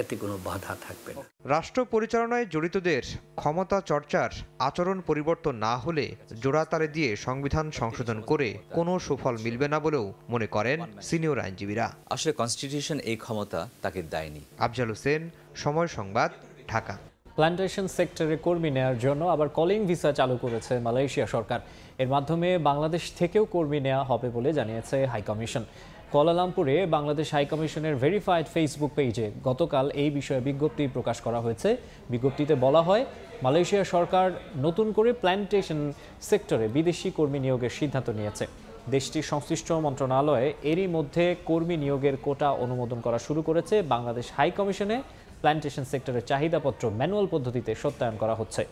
এতে কোনো বাধা থাকবে না। রাষ্ট্র পরিচালনায় জড়িতদের ক্ষমতা চর্চার আচরণ পরিবর্তন না হলে জোড়াতালে দিয়ে সংবিধান সংশোধন করে কোনো সুফল মিলবে না বলেও মনে করেন সিনিয়র আইনজীবীরা। আসলে কনস্টিটিউশন এই ক্ষমতা তাকে দেয়নি। আফজাল হোসেন, সময় সংবাদ, ঢাকা। প্ল্যান্টেশন সেক্টরে কর্মী নেওয়ার জন্য আবার কলিং ভিসা চালু করেছে মালয়েশিয়া সরকার। এর মাধ্যমে বাংলাদেশ থেকেও কর্মী নেওয়া হবে বলে জানিয়েছে হাইকমিশন। কুয়ালালামপুরে বাংলাদেশ হাইকমিশনের ভেরিফাইড ফেসবুক পেজে গতকাল এই বিষয়ে বিজ্ঞপ্তি প্রকাশ করা হয়েছে। বিজ্ঞপ্তিতে বলা হয়, মালয়েশিয়া সরকার নতুন করে প্ল্যান্টেশন সেক্টরে বিদেশি কর্মী নিয়োগের সিদ্ধান্ত নিয়েছে। দেশটির সংশ্লিষ্ট মন্ত্রণালয়ে এরই মধ্যে কর্মী নিয়োগের কোটা অনুমোদন করা শুরু করেছে। বাংলাদেশ হাইকমিশনে প্ল্যান্টেশন সেক্টরের চাহিদাপত্র ম্যানুয়াল পদ্ধতিতে সত্যায়ন করা হচ্ছে।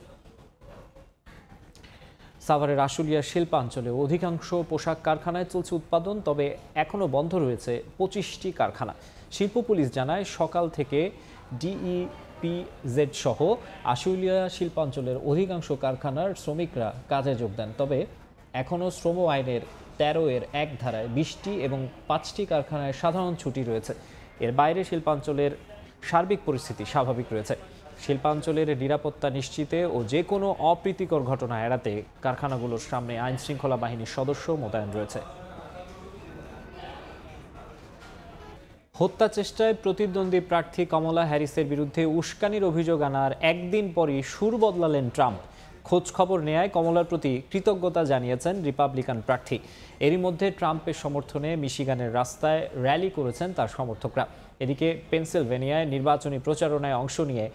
সাভারের আশুলিয়া শিল্পাঞ্চলে অধিকাংশ পোশাক কারখানায় চলছে উৎপাদন, তবে এখনও বন্ধ রয়েছে 25টি কারখানা। শিল্প পুলিশ জানায়, সকাল থেকে ডিই ইপিজেড সহ আশুলিয়া শিল্পাঞ্চলের অধিকাংশ কারখানার শ্রমিকরা কাজে যোগ দেন। তবে এখনও শ্রম আইনের 13-এর 1 ধারায় 20টি এবং 5টি কারখানায় সাধারণ ছুটি রয়েছে। এর বাইরে শিল্পাঞ্চলের সার্বিক পরিস্থিতি স্বাভাবিক রয়েছে। শিল্পাঞ্চলের নিরাপত্তা নিশ্চিতে ও যে কোনো অপ্রীতিকর ঘটনা এড়াতে কারখানাগুলোর সামনে আইনশৃঙ্খলা বাহিনীর সদস্য মোতায়েন রয়েছে। হত্যা চেষ্টায় প্রতিদ্বন্দ্বী প্রার্থী কমলা হ্যারিসের বিরুদ্ধে উস্কানির অভিযোগ আনার একদিন পরই সুর বদলালেন ট্রাম্প। খোঁজ খবর নেয়ায় কমলার প্রতি কৃতজ্ঞতা জানিয়েছেন রিপাবলিকান প্রার্থী। এরই মধ্যে ট্রাম্পের সমর্থনে মিশিগানের রাস্তায় র্যালি করেছেন তার সমর্থকরা। এদিকে পেনসিলভেনিয়ায় নির্বাচনী প্রচারণায় অংশ নিয়ে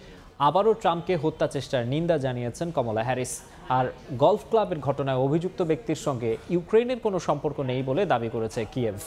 আবারও ট্রাম্পকে হত্যা চেষ্টার নিন্দা জানিয়েছেন কমলা হ্যারিস। আর গলফ ক্লাবের ঘটনায় অভিযুক্ত ব্যক্তির সঙ্গে ইউক্রেনের কোনো সম্পর্ক নেই বলে দাবি করেছে কিয়েভ।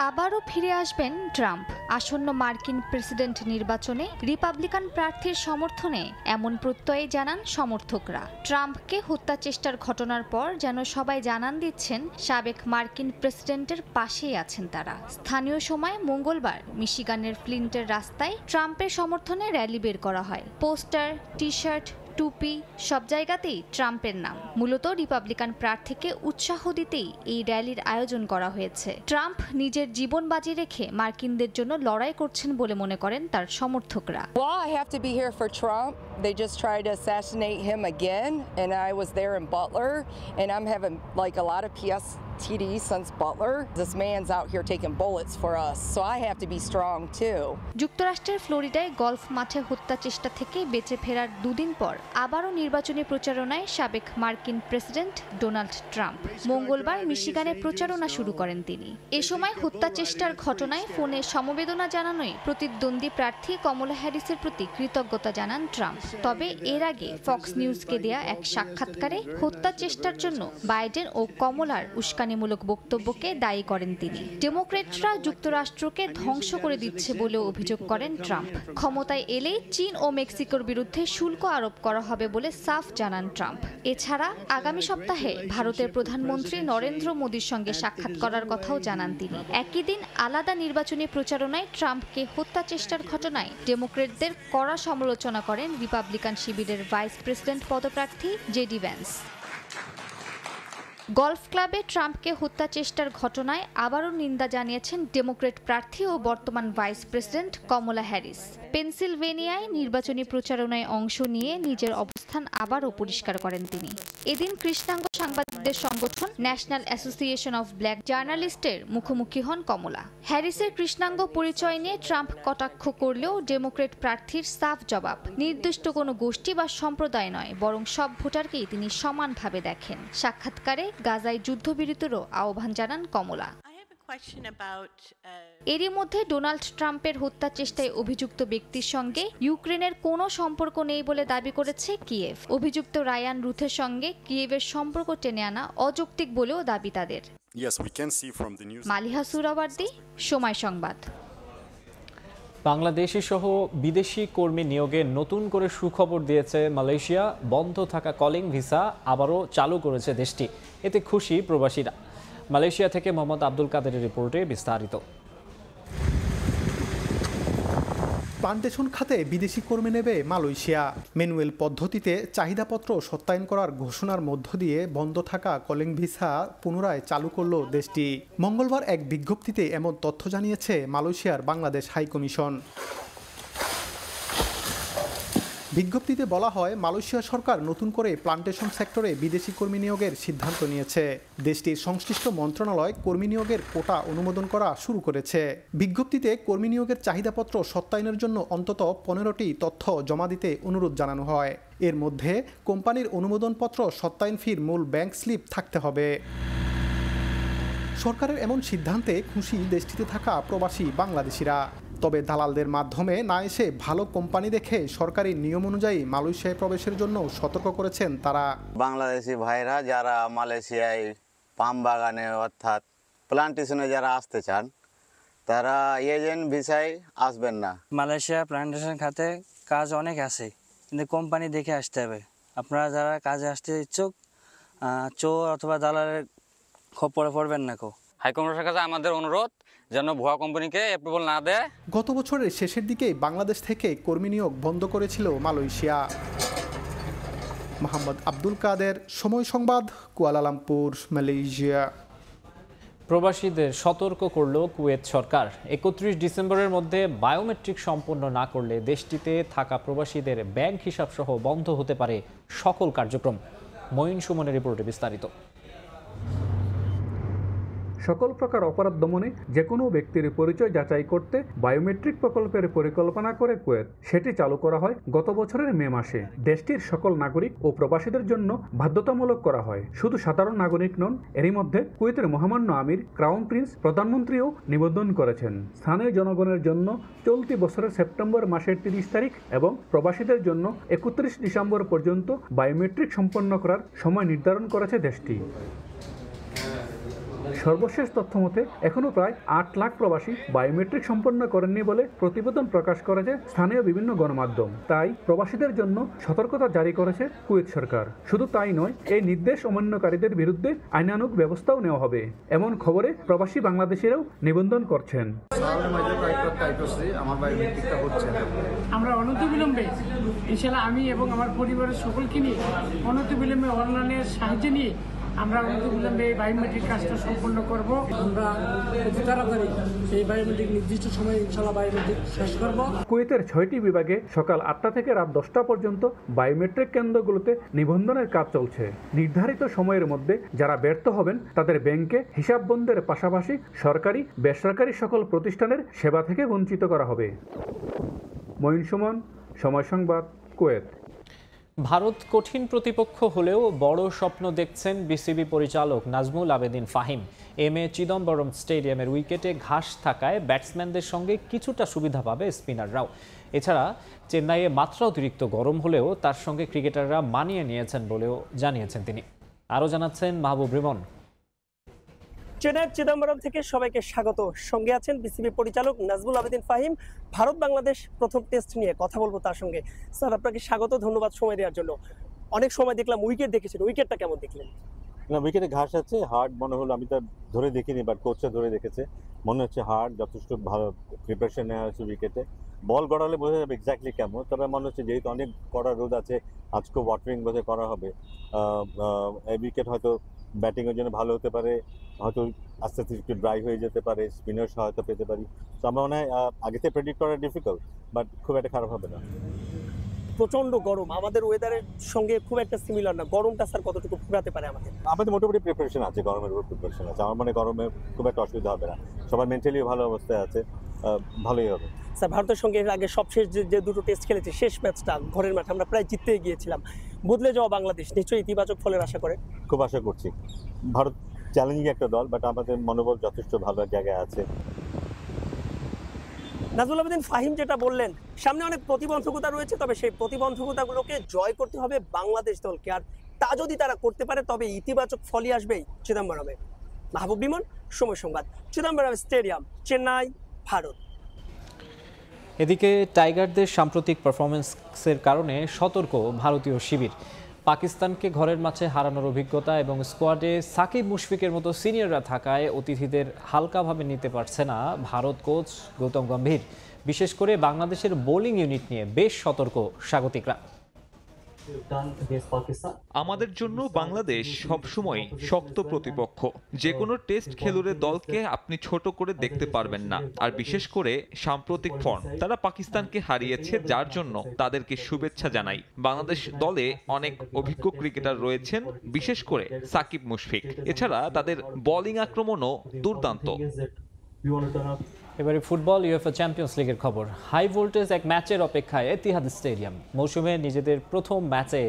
আবারও ফিরে আসবেন ট্রাম্প। আসন্ন মার্কিন প্রেসিডেন্ট নির্বাচনে রিপাবলিকান প্রার্থীর সমর্থনে এমন প্রত্যয়ে জানান সমর্থকরা। ট্রাম্পকে হত্যা চেষ্টার ঘটনার পর যেন সবাই জানান দিচ্ছেন সাবেক মার্কিন প্রেসিডেন্টের পাশেই আছেন তারা। স্থানীয় সময় মঙ্গলবার মিশিগানের ফ্লিন্টের রাস্তায় ট্রাম্পের সমর্থনে র্যালি বের করা হয়। পোস্টার, টি শার্ট, টুপি সব জায়গাতেই ট্রাম্পের নাম। মূলত রিপাবলিকান প্রার্থীকে উৎসাহ দিতেই এই র্যালির আয়োজন করা হয়েছে। ট্রাম্প নিজের জীবন বাজি রেখে মার্কিনদের জন্য লড়াই করছেন বলে মনে করেন তার সমর্থকরা। Well, I have to be here for Trump. They just tried to assassinate him again, and I was there in Butler, and I'm having like a lot of PTSD since Butler. This man's out here taking bullets for us, so I have to be strong too. যুক্তরাষ্ট্রের ফ্লোরিডায় golf মাঠে হত্যা চেষ্টা থেকে বেঁচে ফেরার দুদিন পর আবারও নির্বাচনী প্রচারণায় সাবেক মার্কিন প্রেসিডেন্ট ডোনাল্ড ট্রাম্প। মঙ্গলবার মিশিগানে প্রচারণা শুরু করেন তিনি। এ সময় হত্যা চেষ্টার ঘটনায় ফোনে সমবেদনা জানানোয় প্রতিদ্বন্দ্বী প্রার্থী কমলা হ্যারিসের প্রতি কৃতজ্ঞতা জানান ট্রাম্প। তবে এর আগে ফক্স নিউজকে দেয়া এক সাক্ষাৎকারে হত্যা চেষ্টার জন্য বাইডেন ও কমলার উস্কানিমূলক বক্তব্যকে দায়ী করেন তিনি। ডেমোক্র্যাটরা যুক্তরাষ্ট্রকে ধ্বংস করে দিচ্ছে বলেও অভিযোগ করেন ট্রাম্প। ক্ষমতায় এলেই চীন ও মেক্সিকোর বিরুদ্ধে শুল্ক আরোপ করা হবে বলে সাফ জানান ট্রাম্প। এছাড়া আগামী সপ্তাহে ভারতের প্রধানমন্ত্রী নরেন্দ্র মোদীর সঙ্গে সাক্ষাৎ করার কথাও জানান তিনি। একই দিন আলাদা নির্বাচনী প্রচারণায় ট্রাম্পকে হত্যা চেষ্টার ঘটনায় ডেমোক্র্যাটদের কড়া সমালোচনা করেন রিপাবলিকান শিবিরের ভাইস প্রেসিডেন্ট পদপ্রার্থী জেডি ভ্যান্স। গলফ ক্লাবে ট্রাম্পকে হত্যা চেষ্টার ঘটনায় আবারও নিন্দা জানিয়েছেন ডেমোক্র্যাট প্রার্থী ও বর্তমান ভাইস প্রেসিডেন্ট কমলা হ্যারিস। পেনসিলভেনিয়ায় নির্বাচনী প্রচারণায় অংশ নিয়ে নিজের অবস্থান আবারও পরিষ্কার করেন তিনি। এদিন কৃষ্ণাঙ্গ সাংবাদিকদের সংগঠন ন্যাশনাল অ্যাসোসিয়েশন অফ ব্ল্যাক জার্নালিস্টের মুখোমুখি হন কমলা। হ্যারিসের কৃষ্ণাঙ্গ পরিচয় নিয়ে ট্রাম্প কটাক্ষ করলেও ডেমোক্র্যাট প্রার্থীর সাফ জবাব, নির্দিষ্ট কোনো গোষ্ঠী বা সম্প্রদায় নয়, বরং সব ভোটারকেই তিনি সমানভাবে দেখেন। সাক্ষাৎকারে গাজায় যুদ্ধবিরতিরও আহ্বান জানান কমলা। এরই মধ্যে ডোনাল্ড ট্রাম্পের হত্যা চেষ্টায় অভিযুক্ত ব্যক্তির সঙ্গে ইউক্রেনের কোনো সম্পর্ক নেই বলে দাবি করেছে কিয়েভ। অভিযুক্ত রায়ান রুথের সঙ্গে কিয়েভের সম্পর্ক টেনে আনা অযৌক্তিক বলেও দাবি তাদের। মালিহা সুরাওয়ার্দী, সময় সংবাদ। বাংলাদেশি সহ বিদেশি কর্মী নিয়োগে নতুন করে সুখবর দিয়েছে মালয়েশিয়া। বন্ধ থাকা কলিং ভিসা আবারও চালু করেছে দেশটি। এতে খুশি প্রবাসীরা। মালয়েশিয়া থেকে মোহাম্মদ আব্দুল কাদেরের রিপোর্টে বিস্তারিত। প্লান্টেশন খাতে বিদেশি কর্মী নেবে মালয়েশিয়া। ম্যানুয়াল পদ্ধতিতে চাহিদাপত্র সত্যায়ন করার ঘোষণার মধ্য দিয়ে বন্ধ থাকা কলিং ভিসা পুনরায় চালু করল দেশটি। মঙ্গলবার এক বিজ্ঞপ্তিতে এমন তথ্য জানিয়েছে মালয়েশিয়ার বাংলাদেশ হাইকমিশন। বিজ্ঞপ্তিতে বলা হয়, মালয়েশিয়া সরকার নতুন করে প্লান্টেশন সেক্টরে বিদেশি কর্মী নিয়োগের সিদ্ধান্ত নিয়েছে। দেশটির সংশ্লিষ্ট মন্ত্রণালয় কর্মী নিয়োগের কোটা অনুমোদন করা শুরু করেছে। বিজ্ঞপ্তিতে কর্মী নিয়োগের চাহিদাপত্র সত্যায়নের জন্য অন্তত 15টি তথ্য জমা দিতে অনুরোধ জানানো হয়। এর মধ্যে কোম্পানির অনুমোদনপত্র, সত্যায়ন ফির মূল ব্যাংক স্লিপ থাকতে হবে। সরকারের এমন সিদ্ধান্তে খুশি দেশটিতে থাকা প্রবাসী বাংলাদেশিরা। তবে দালালদের মাধ্যমে না এসে ভালো কোম্পানি দেখে সরকারি নিয়ম অনুযায়ী মালয়েশিয়ায় প্রবেশের জন্য সতর্ক করেছেন তারা। বাংলাদেশি ভাইরা যারা মালয়েশিয়ায় পাম বাগানে অর্থাৎ প্লান্টেশনে যারা আসতে চান, তারা এজেন্ট ভিসায় আসবেন না। মালয়েশিয়া প্লান্টেশন খাতে কাজ অনেক আছে, কিন্তু কোম্পানি দেখে আসতে হবে। আপনারা যারা কাজে আসতে ইচ্ছুক, চোর অথবা দালালের খপ্পরে পড়বেন না। হাইকমিশনের কাছে আমাদের অনুরোধ যেন ভুয়া কোম্পানিকে অ্যাপ্রুভাল না দেয়। গত বছরের শেষের দিকেই বাংলাদেশ থেকে কর্মী নিয়োগ বন্ধ করেছিল মালয়েশিয়া। মোহাম্মদ আব্দুল কাদের, সময় সংবাদ, কুয়ালালামপুর, মালয়েশিয়া। প্রবাসীদের সতর্ক করল কুয়েত সরকার। 31 ডিসেম্বরের মধ্যে বায়োমেট্রিক সম্পন্ন না করলে দেশটিতে থাকা প্রবাসীদের ব্যাংক হিসাব সহ বন্ধ হতে পারে সকল কার্যক্রম। মঈন সুমনের রিপোর্টে বিস্তারিত। সকল প্রকার অপরাধ দমনে যে কোনো ব্যক্তির পরিচয় যাচাই করতে বায়োমেট্রিক প্রকল্পের পরিকল্পনা করে কুয়েত। সেটি চালু করা হয় গত বছরের মে মাসে। দেশটির সকল নাগরিক ও প্রবাসীদের জন্য বাধ্যতামূলক করা হয়। শুধু সাধারণ নাগরিক নন, এরই মধ্যে কুয়েতের মহামান্য আমির, ক্রাউন প্রিন্স, প্রধানমন্ত্রীও নিবন্ধন করেছেন। স্থানীয় জনগণের জন্য চলতি বছরের সেপ্টেম্বর মাসের 30 তারিখ এবং প্রবাসীদের জন্য 31 ডিসেম্বর পর্যন্ত বায়োমেট্রিক সম্পন্ন করার সময় নির্ধারণ করেছে দেশটি। সর্বশেষ তথ্য মতে এখনও প্রায় 8 লাখ প্রবাসী বায়োমেট্রিক সম্পন্ন করেননি বলে প্রতিবেদন প্রকাশ করেছে স্থানীয় বিভিন্ন গণমাধ্যম। তাই প্রবাসীদের জন্য সতর্কতা জারি করেছে কুয়েত সরকার। শুধু তাই নয়, এই নির্দেশ অমান্যকারীদের বিরুদ্ধে আইনানুগ ব্যবস্থাও নেওয়া হবে। এমন খবরে প্রবাসী বাংলাদেশিরাও নিবন্ধন করছেন। আমরা অনতিবিলম্বে ইনশাআল্লাহ আমি এবং আমার পরিবারের সকলকে নিয়ে অনতিবিলম্বে অনলাইনের সাহায্য নিয়ে আমরা অনতিবিলম্বে বায়োমেট্রিক কাজটা সম্পন্ন করব। আমরা অতি তাড়াতাড়ি এই বায়োমেট্রিক নির্দিষ্ট সময়ে ইনশাআল্লাহ বায়োমেট্রিক শেষ করব। কুয়েতের 6টি বিভাগে সকাল 8টা থেকে রাত 10টা পর্যন্ত বায়োমেট্রিক কেন্দ্রগুলোতে নিবন্ধনের কাজ চলছে। নির্ধারিত সময়ের মধ্যে যারা ব্যর্থ হবেন তাদের ব্যাংকে হিসাব বন্ধের পাশাপাশি সরকারি বেসরকারি সকল প্রতিষ্ঠানের সেবা থেকে বঞ্চিত করা হবে। মঈন সুমন, সময় সংবাদ, কুয়েত। ভারত কঠিন প্রতিপক্ষ হলেও বড় স্বপ্ন দেখছেন বিসিবি পরিচালক নাজমুল আবেদিন ফাহিম। এম.এ. চিদম্বরম স্টেডিয়ামের উইকেটে ঘাস থাকায় ব্যাটসম্যানদের সঙ্গে কিছুটা সুবিধা পাবে স্পিনাররাও। এছাড়া চেন্নাইয়ে মাত্রা অতিরিক্ত গরম হলেও তার সঙ্গে ক্রিকেটাররা মানিয়ে নিয়েছেন বলেও জানিয়েছেন তিনি। আরও জানাচ্ছেন মাহবুব রিমন। চেন্নাইয়ের চিদম্বরম থেকে সবাইকে স্বাগত। সঙ্গে আছেন বিসিবি পরিচালক নাজমুল আবেদিন ফাহিম। ভারত বাংলাদেশ প্রথম টেস্ট নিয়ে কথা বলবো তার সঙ্গে। স্যার, আপনাকে স্বাগত, ধন্যবাদ সময় দেওয়ার জন্য। অনেক সময় দেখলাম উইকেট দেখেছেন, উইকেটটা কেমন দেখলেন? না, উইকেটে ঘাস আছে, হার্ড মনে হলো। আমি তো ধরে দেখিনি, বাট কোচটা ধরে দেখেছে, মনে হচ্ছে হার্ড। যথেষ্ট ভালো প্রিপারেশন নেওয়া হয়েছে উইকেটে। বল গড়ালে বোঝা যাবে এক্স্যাক্টলি কেমন। তবে মনে হচ্ছে যেহেতু অনেক কড়া রোদ আছে, আজকে ওয়াটারিং বোধহয় করা হবে। এই উইকেট হয়তো ব্যাটিংয়ের জন্য ভালো হতে পারে, হয়তো আস্তে আস্তে একটু ড্রাই হয়ে যেতে পারে, স্পিনার সহায়তা পেতে পারি। তো আমার মনে হয় আগে থেকে প্রেডিক্ট করা ডিফিকাল্ট, বাট খুব একটা খারাপ হবে না। প্রচন্ড গরম, আমাদের ওয়েদারের সঙ্গে খুব একটা সিমিলার না। গরমটা স্যার কতটুকু ফুরাতে পারে আমাদের মোটামুটি প্রিপারেশন আছে, গরমের উপর প্রিপারেশন আছে। আমার মনে গরমে খুব একটা অসুবিধা হবে না, সবাই মেন্টালি ভালো অবস্থায় আছে, ভালোই হবে। স্যার, ভারতের সঙ্গে এর আগে সবশেষ যে দুটো টেস্ট খেলেছে, শেষ ম্যাচটা ঘরের মাঠে আমরা প্রায় জিততে গিয়েছিলাম। বদলে যাওয়া বাংলাদেশ নিশ্চয়ই ইতিবাচক ফলের আশা করে। খুব আশা করছি। ভারত চ্যালেঞ্জিং একটা দল, বাট আমাদের মনোবল যথেষ্ট ভালো জায়গায় আছে। নাজমুল আবেদিন ফাহিম যেটা বললেন, সামনে অনেক প্রতিবন্ধকতা রয়েছে, তবে সেই প্রতিবন্ধকতাগুলোকে জয় করতে হবে বাংলাদেশ দলকে। আর তা যদি তারা করতে পারে তবে ইতিবাচক ফলই আসবেই চিদম্বরমে। মাহবুব বিমন, সময় সংবাদ, চিদম্বরম স্টেডিয়াম, চেন্নাই, ভারত। এদিকে টাইগারদের সাম্প্রতিক পারফরমেন্সের কারণে সতর্ক ভারতীয় শিবির। পাকিস্তানকে ঘরের মাঠে হারানোর অভিজ্ঞতা এবং স্কোয়াডে সাকিব মুশফিকের মতো সিনিয়ররা থাকায় অতিথিদের হালকাভাবে নিতে পারছে না ভারত কোচ গৌতম গম্ভীর। বিশেষ করে বাংলাদেশের বোলিং ইউনিট নিয়ে বেশ সতর্ক স্বাগতিকরা। আমাদের জন্য বাংলাদেশ সবসময় শক্ত প্রতিপক্ষ। যে কোনো টেস্ট খেলুড়ে দলকে আপনি ছোট করে দেখতে পারবেন না। আর বিশেষ করে সাম্প্রতিক ফর্ম, তারা পাকিস্তানকে হারিয়েছে, যার জন্য তাদেরকে শুভেচ্ছা জানাই। বাংলাদেশ দলে অনেক অভিজ্ঞ ক্রিকেটার রয়েছেন, বিশেষ করে সাকিব মুশফিক। এছাড়া তাদের বোলিং আক্রমণও দুর্দান্ত। এবারে ফুটবল, ইউএফএ চ্যাম্পিয়ন্স লিগের খবর। হাই ভোল্টেজ এক ম্যাচের অপেক্ষায় এতিহাদ স্টেডিয়াম। মৌসুমে নিজেদের প্রথম ম্যাচে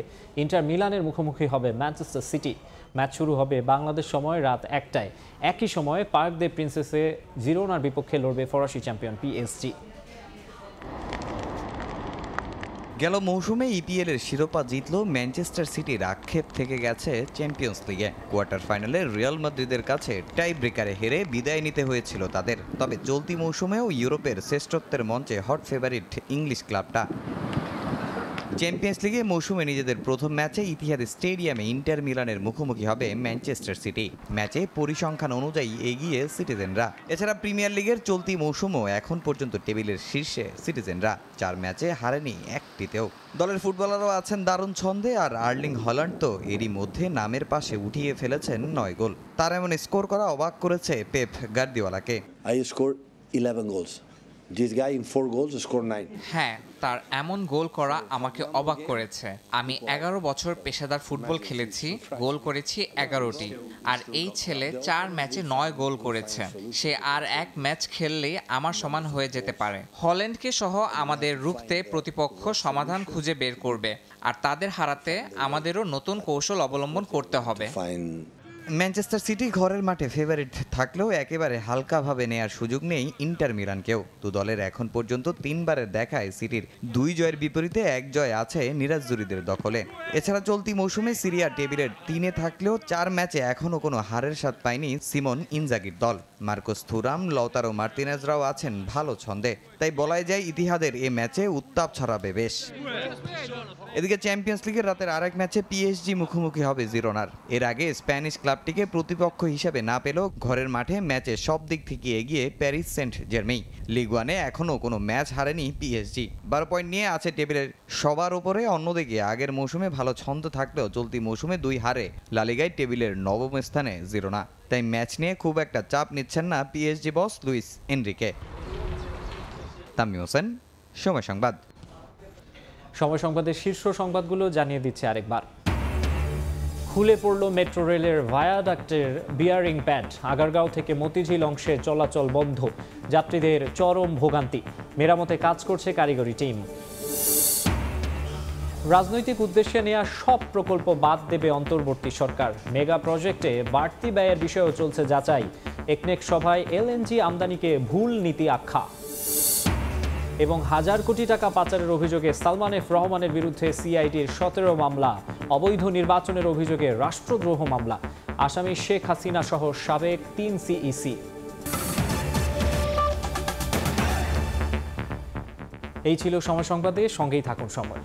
ইন্টার মিলানের মুখোমুখি হবে ম্যানচেস্টার সিটি। ম্যাচ শুরু হবে বাংলাদেশ সময় রাত 1টায়। একই সময়ে পার্ক দে প্রিন্সেসে জিরোনার বিপক্ষে লড়বে ফরাসি চ্যাম্পিয়ন পিএসজি। গেল মৌসুমে ইপিএলের শিরোপা জিতল ম্যানচেস্টার সিটির আক্ষেপ থেকে গেছে চ্যাম্পিয়ন্স লিগে। কোয়ার্টার ফাইনালে রিয়াল মাদ্রিদের কাছে টাই ব্রেকারে হেরে বিদায় নিতে হয়েছিল তাদের। তবে চলতি মৌসুমেও ইউরোপের শ্রেষ্ঠত্বের মঞ্চে হট ফেভারিট ইংলিশ ক্লাবটা। চ্যাম্পিয়ন্স লিগে মৌসুমে নিজেদের প্রথম ম্যাচে ইতিহাদ স্টেডিয়ামে ইন্টার মিলানের মুখোমুখি হবে ম্যানচেস্টার সিটি। ম্যাচে পরিসংখ্যান অনুযায়ী এগিয়ে সিটিজেনরা। এছাড়া প্রিমিয়ার লিগের চলতি মৌসুমও এখন পর্যন্ত টেবিলের শীর্ষে সিটিজেনরা, 4 ম্যাচে হারেনি একটিতেও। দলের ফুটবলারও আছেন দারুণ ছন্দে, আর আর্লিং হল্যান্ড তো এরই মধ্যে নামের পাশে উঠিয়ে ফেলেছেন 9 গোল। তার এমন স্কোর করা অবাক করেছে Pep গার্দিওলাকে। I scored 11 goals. This guy in 4 goals scored 9. হ্যাঁ, তার এমন গোল করা আমাকে অবাক করেছে। আমি 11 বছর পেশাদার ফুটবল খেলেছি, গোল করেছি 11টি, আর এই ছেলে 4 ম্যাচে 9 গোল করেছে। সে আর 1 ম্যাচ খেললেই আমার সমান হয়ে যেতে পারে। হল্যান্ডকে সহ আমাদের রুখতে প্রতিপক্ষ সমাধান খুঁজে বের করবে, আর তাদের হারাতে আমাদেরও নতুন কৌশল অবলম্বন করতে হবে। ম্যানচেস্টার সিটি ঘরের মাঠে ফেভারিট থাকলেও একেবারে হালকাভাবে নেয়ার সুযোগ নেই ইন্টার মিলানকেও। দু দলের এখন পর্যন্ত 3 বারের দেখায় সিটির 2 জয়ের বিপরীতে 1 জয় আছে নিরাজজুরিদের দখলে। এছাড়া চলতি মৌসুমে সিরিয়া টেবিলের 3-এ থাকলেও 4 ম্যাচে এখনও কোনো হারের স্বাদ পায়নি সিমন ইনজাগির দল। মার্কোস থুরাম, লাউতারো মার্তিনেজরাও আছেন ভালো ছন্দে, তাই বলাই যায় ইতিহাদের এ ম্যাচে উত্তাপ ছড়াবে বেশ। এদিকে চ্যাম্পিয়ন্স লিগের রাতের আরেক ম্যাচে পিএসজি মুখোমুখি হবে জিরোনার। এর আগে স্প্যানিশ ক্লাবটিকে প্রতিপক্ষ হিসেবে না পেলেও ঘরের মাঠে ম্যাচে সব দিক থেকে এগিয়ে প্যারিস সেন্ট জার্মেই। লিগ ওয়ানে এখনও কোনো ম্যাচ হারেনি পিএসজি, 12 পয়েন্ট নিয়ে আছে টেবিলের সবার উপরে। অন্যদিকে আগের মৌসুমে ভালো ছন্দ থাকলেও চলতি মৌসুমে 2 হারে লা লিগায় টেবিলের 9ম স্থানে জিরোনা। তাই ম্যাচ নিয়ে খুব একটা চাপ নিচ্ছেন না পিএসজি বস লুইস এনরিকে। তামিম হোসেন, সময় সংবাদ। সময় সংবাদের শীর্ষ সংবাদগুলো জানিয়ে দিচ্ছে আরেকবার। খুলে পড়ল মেট্রো রেলের ভায়াডাক্টের বিয়ারিং প্যাড। আগারগাঁও থেকে মতিঝিল অংশে চলাচল বন্ধ, যাত্রীদের চরম ভোগান্তি। মেরামতে কাজ করছে কারিগরি টিম। রাজনৈতিক উদ্দেশ্যে নেওয়া সব প্রকল্প বাদ দেবে অন্তর্বর্তী সরকার। মেগা প্রজেক্টে বাড়তি ব্যয়ের বিষয়েও চলছে যাচাই। একনেক সভায় এলএনজি আমদানিকে ভুল নীতি আখ্যা। এবং 1000 কোটি টাকা পাচারের অভিযোগে সালমান এফ রহমানের বিরুদ্ধে সিআইডির 17 মামলা। অবৈধ নির্বাচনের অভিযোগে রাষ্ট্রদ্রোহ মামলা। আসামি শেখ হাসিনা সহ সাবেক 3 সিইসি। এই ছিল সময় সংবাদে, সঙ্গেই থাকুন সময়।